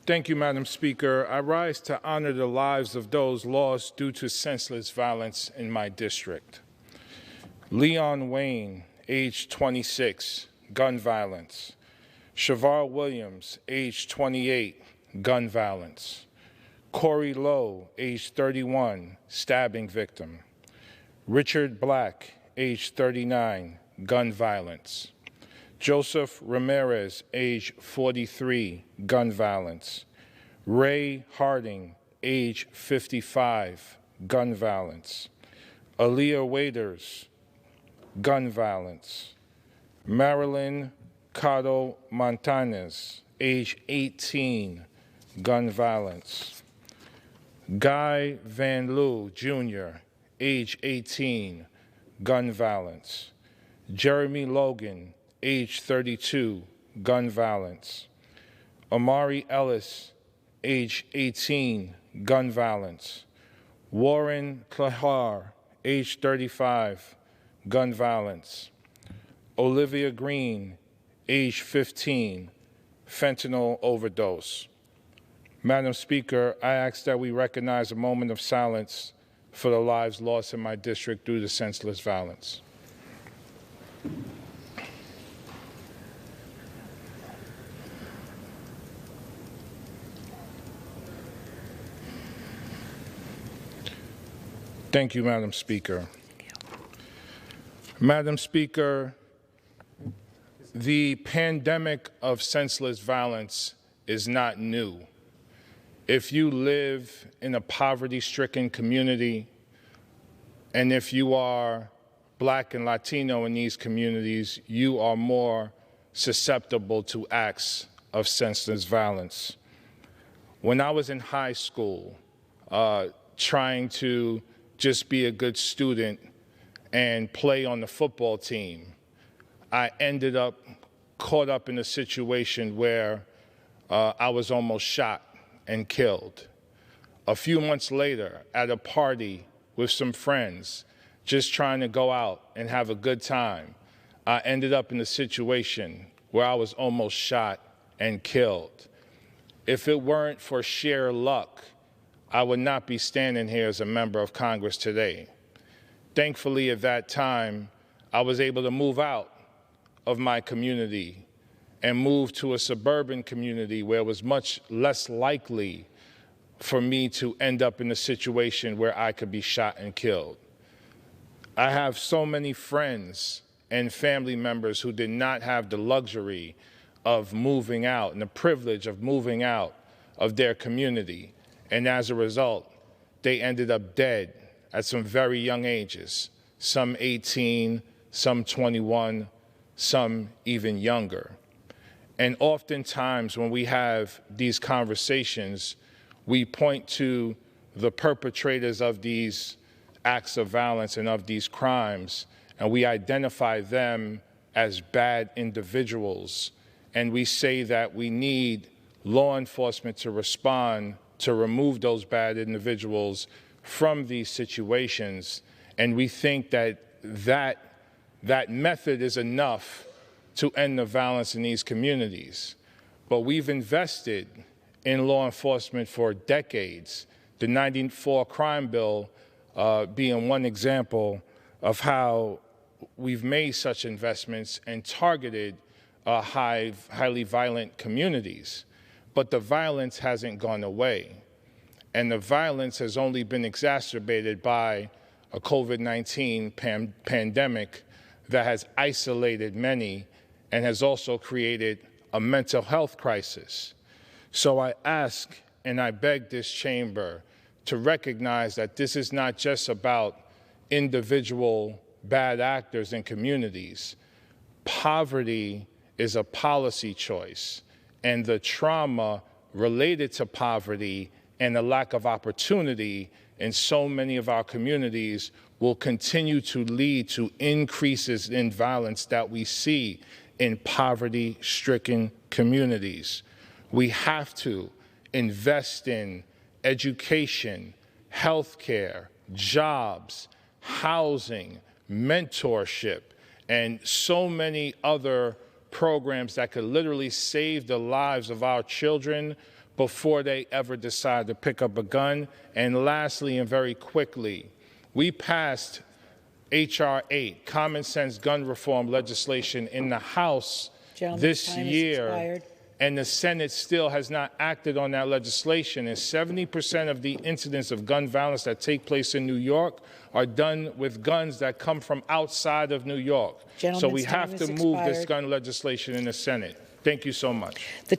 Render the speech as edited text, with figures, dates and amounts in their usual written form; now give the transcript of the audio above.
Thank you, Madam Speaker. I rise to honor the lives of those lost due to senseless violence in my district. Leon Wayne, age 26, gun violence. Shavar Williams, age 28, gun violence. Corey Lowe, age 31, stabbing victim. Richard Black, age 39, gun violence. Joseph Ramirez, age 43, gun violence. Ray Harding, age 55, gun violence. Aaliyah Waders, gun violence. Marilyn Cotto Montañez, age 18, gun violence. Guy Van Loo, Jr., age 18, gun violence. Jeremy Logan, age 32, gun violence. Amari Ellis, age 18, gun violence. Warren Klahar, age 35, gun violence. Olivia Green, age 15, fentanyl overdose. Madam Speaker, I ask that we recognize a moment of silence for the lives lost in my district due to senseless violence. Thank you, Madam Speaker. Madam Speaker, the pandemic of senseless violence is not new. If you live in a poverty-stricken community, and if you are Black and Latino in these communities, you are more susceptible to acts of senseless violence. When I was in high school, trying to just be a good student and play on the football team, I ended up caught up in a situation where I was almost shot and killed. A few months later, at a party with some friends, just trying to go out and have a good time, I ended up in a situation where I was almost shot and killed. If it weren't for sheer luck, I would not be standing here as a member of Congress today. Thankfully, at that time, I was able to move out of my community and move to a suburban community where it was much less likely for me to end up in a situation where I could be shot and killed. I have so many friends and family members who did not have the luxury of moving out and the privilege of moving out of their community. And as a result, they ended up dead at some very young ages, some 18, some 21, some even younger. And oftentimes when we have these conversations, we point to the perpetrators of these acts of violence and of these crimes, and we identify them as bad individuals. And we say that we need law enforcement to respond to remove those bad individuals from these situations. And we think that that method is enough to end the violence in these communities. But we've invested in law enforcement for decades, the '94 crime bill being one example of how we've made such investments and targeted highly violent communities. But the violence hasn't gone away. And the violence has only been exacerbated by a COVID-19 pandemic that has isolated many and has also created a mental health crisis. So I ask and I beg this chamber to recognize that this is not just about individual bad actors in communities. Poverty is a policy choice, and the trauma related to poverty and the lack of opportunity in so many of our communities will continue to lead to increases in violence that we see in poverty-stricken communities. We have to invest in education, healthcare, jobs, housing, mentorship, and so many other programs that could literally save the lives of our children, before they ever decide to pick up a gun. And lastly, and very quickly, we passed H.R. 8, common sense gun reform legislation, in the House this year, and the Senate still has not acted on that legislation. And 70% of the incidents of gun violence that take place in New York are done with guns that come from outside of New York. So we have to move this gun legislation in the Senate. Thank you so much.